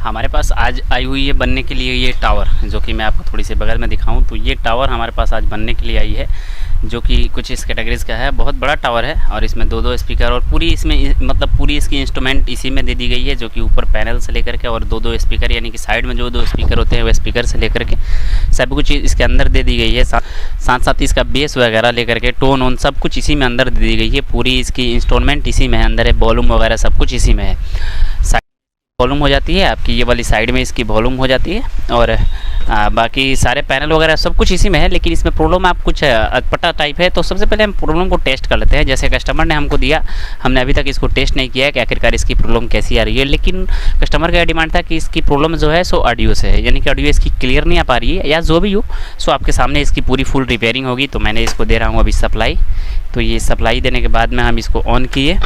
हमारे पास आज आई हुई है बनने के लिए ये टावर, जो कि मैं आपको थोड़ी सी बगल में दिखाऊं तो ये टावर हमारे पास आज बनने के लिए आई है, जो कि कुछ इस कैटेगरीज का है। बहुत बड़ा टावर है और इसमें दो स्पीकर और पूरी इसमें मतलब पूरी इसकी इंस्ट्रूमेंट इसी में दे दी गई है, जो कि ऊपर पैनल से लेकर के और दो स्पीकर यानी कि साइड में जो दो स्पीकर होते हैं वह स्पीकर से लेकर के सब कुछ इसके अंदर दे दी गई है। साथ साथ इसका बेस वगैरह लेकर के टोन ऑन सब कुछ इसी में अंदर दे दी गई है। पूरी इसकी इंस्टॉलमेंट इसी में है, अंदर है वॉल्यूम वगैरह सब कुछ इसी में है। वॉल्यूम हो जाती है आपकी, ये वाली साइड में इसकी वॉल्यूम हो जाती है और बाकी सारे पैनल वगैरह सब कुछ इसी में है। लेकिन इसमें प्रॉब्लम आप कुछ अटपटा टाइप है, तो सबसे पहले हम प्रॉब्लम को टेस्ट कर लेते हैं। जैसे कस्टमर ने हमको दिया, हमने अभी तक इसको टेस्ट नहीं किया है कि आखिरकार इसकी प्रॉब्लम कैसी आ रही है। लेकिन कस्टमर का डिमांड था कि इसकी प्रॉब्लम जो है सो ऑडियो से है, यानी कि ऑडियो इसकी क्लियर नहीं आ पा रही है या जो भी हो सो आपके सामने इसकी पूरी फुल रिपेयरिंग होगी। तो मैंने इसको दे रहा हूँ अभी सप्लाई। तो ये सप्लाई देने के बाद में हम इसको ऑन किए।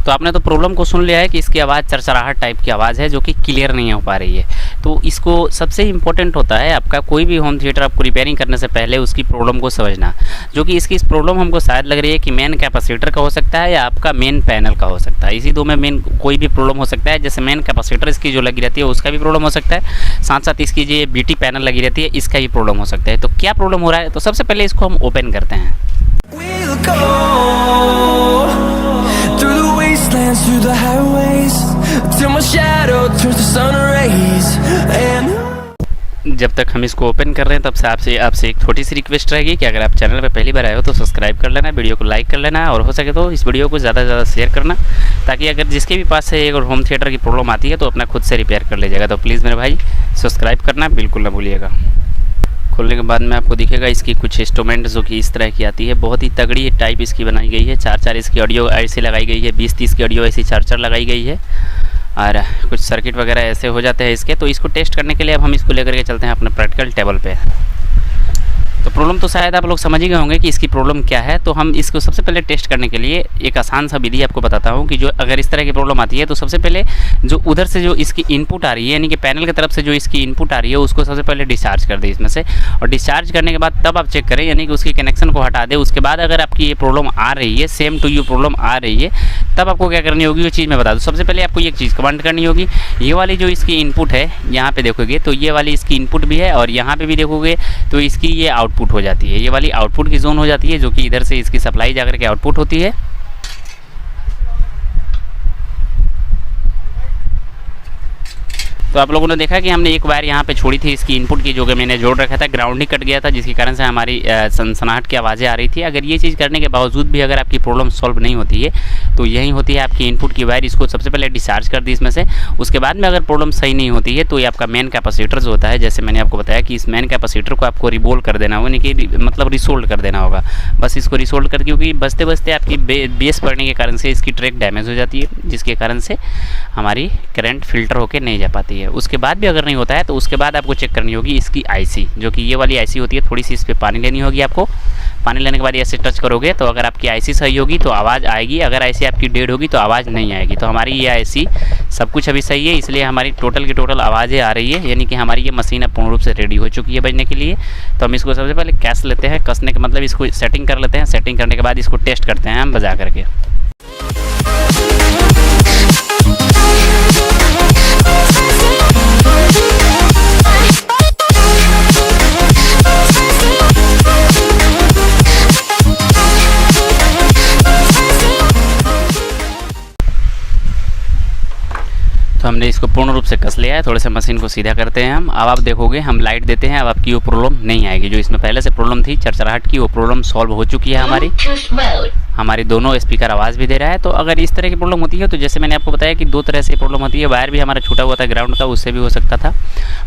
तो आपने तो प्रॉब्लम को सुन लिया है कि इसकी आवाज़ चरचराहट टाइप की आवाज़ है, जो कि क्लियर नहीं हो पा रही है। तो इसको सबसे इम्पोर्टेंट होता है आपका कोई भी होम थिएटर आपको रिपेयरिंग करने से पहले उसकी प्रॉब्लम को समझना, जो कि इसकी इस प्रॉब्लम हमको शायद लग रही है कि मेन कैपेसिटर का हो सकता है या आपका मेन पैनल का हो सकता है। इसी दो में मेन कोई भी प्रॉब्लम हो सकता है। जैसे मेन कैपेसिटर इसकी जो लगी रहती है उसका भी प्रॉब्लम हो सकता है, साथ साथ इसकी जो बीटी पैनल लगी रहती है इसका भी प्रॉब्लम हो सकता है। तो क्या प्रॉब्लम हो रहा है, तो सबसे पहले इसको हम ओपन करते हैं। Through the highways till my shadow turns to sun rays and जब तक हम इसको ओपन कर रहे हैं तब से आपसे एक छोटी सी रिक्वेस्ट रहेगी कि अगर आप चैनल पे पहली बार आए हो तो सब्सक्राइब कर लेना, वीडियो को लाइक कर लेना और हो सके तो इस वीडियो को ज़्यादा से ज़्यादा शेयर करना, ताकि अगर जिसके भी पास से एक होम थिएटर की प्रॉब्लम आती है तो अपना खुद से रिपेयर कर लीजिएगा। तो प्लीज़ मेरे भाई सब्सक्राइब करना बिल्कुल ना भूलिएगा। खोलने के बाद में आपको दिखेगा इसकी कुछ इंस्ट्रूमेंट जो कि इस तरह की आती है। बहुत ही तगड़ी टाइप इसकी बनाई गई है। 4 इसकी ऑडियो ऐसी लगाई गई है, 20-30 की ऑडियो ऐसी 4 लगाई गई है और कुछ सर्किट वगैरह ऐसे हो जाते हैं इसके। तो इसको टेस्ट करने के लिए अब हम इसको लेकर के चलते हैं अपने प्रैक्टिकल टेबल पे। तो प्रॉब्लम तो शायद आप लोग समझ ही गए होंगे कि इसकी प्रॉब्लम क्या है। तो हम इसको सबसे पहले टेस्ट करने के लिए एक आसान सा विधि आपको बताता हूँ कि जो अगर इस तरह की प्रॉब्लम आती है तो सबसे पहले जो उधर से जो इसकी इनपुट आ रही है, यानी कि पैनल की तरफ से जो इसकी इनपुट आ रही है उसको सबसे पहले डिस्चार्ज कर दें इसमें से, और डिस्चार्ज करने के बाद तब आप चेक करें, यानी कि उसकी कनेक्शन को हटा दें। उसके बाद अगर आपकी ये प्रॉब्लम आ रही है, सेम टू यू प्रॉब्लम आ रही है, तब आपको क्या करनी होगी वो चीज़ मैं बता दूँ। सबसे पहले आपको एक चीज़ कमांड करनी होगी, ये वाली जो इसकी इनपुट है यहाँ पे देखोगे तो ये वाली इसकी इनपुट भी है और यहाँ पे भी देखोगे तो इसकी ये आउटपुट हो जाती है। ये वाली आउटपुट की जोन हो जाती है, जो कि इधर से इसकी सप्लाई जाकर के आउटपुट होती है। तो आप लोगों ने देखा कि हमने एक वायर यहाँ पे छोड़ी थी इसकी इनपुट की, जो कि मैंने जोड़ रखा था, ग्राउंड ही कट गया था, जिसके कारण से हमारी सनसनाहट की आवाज़ें आ रही थी। अगर ये चीज़ करने के बावजूद भी अगर आपकी प्रॉब्लम सॉल्व नहीं होती है तो यही होती है आपकी इनपुट की वायर। इसको सबसे पहले डिस्चार्ज कर दी इसमें से। उसके बाद में अगर प्रॉब्लम सही नहीं होती है तो ये आपका मेन कैपेसिटर जो होता है, जैसे मैंने आपको बताया कि इस मेन कैपेसिटर को आपको रिबोल्ड कर देना होगा, यानी कि मतलब रिसोल्ड कर देना होगा। बस इसको रिसोल्ड कर, क्योंकि बजते बजते आपकी बेस पड़ने के कारण से इसकी ट्रैक डैमेज हो जाती है, जिसके कारण से हमारी करंट फिल्टर होकर नहीं जा पाती है। उसके बाद भी अगर नहीं होता है तो उसके बाद आपको चेक करनी होगी इसकी आईसी, जो कि ये वाली आईसी होती है। थोड़ी सी इस पर पानी लेनी होगी आपको। पानी लेने के बाद ऐसे टच करोगे तो अगर आपकी आईसी सही होगी तो आवाज़ आएगी, अगर आईसी आपकी डेड होगी तो आवाज़ नहीं आएगी। तो हमारी ये आईसी सब कुछ अभी सही है, इसलिए हमारी टोटल की टोटल आवाज़ें आ रही है, यानी कि हमारी ये मशीन अब पूर्ण रूप से रेडी हो चुकी है बजने के लिए। तो हम इसको सबसे पहले कैस लेते हैं, कसने का मतलब इसको सेटिंग कर लेते हैं। सेटिंग करने के बाद इसको टेस्ट करते हैं हम बजा करके। तो हमने इसको पूर्ण रूप से कस लिया है। थोड़े से मशीन को सीधा करते हैं हम। अब आप देखोगे हम लाइट देते हैं, अब आपकी वो प्रॉब्लम नहीं आएगी। जो इसमें पहले से प्रॉब्लम थी चरचराहट की, वो प्रॉब्लम सॉल्व हो चुकी है हमारी दोनों स्पीकर आवाज़ भी दे रहा है। तो अगर इस तरह की प्रॉब्लम होती है तो जैसे मैंने आपको बताया कि 2 तरह से प्रॉब्लम होती है। वायर भी हमारा छूटा हुआ था ग्राउंड का, उससे भी हो सकता था,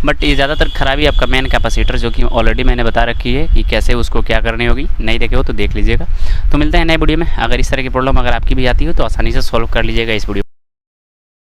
बट ये ज़्यादातर खराबी आपका मेन कैपेसिटर, जो कि ऑलरेडी मैंने बता रखी है कि कैसे उसको क्या करनी होगी। नहीं देखे हो तो देख लीजिएगा। तो मिलते हैं नए वीडियो में। अगर इस तरह की प्रॉब्लम अगर आपकी भी आती हो तो आसानी से सॉल्व कर लीजिएगा इस वीडियो।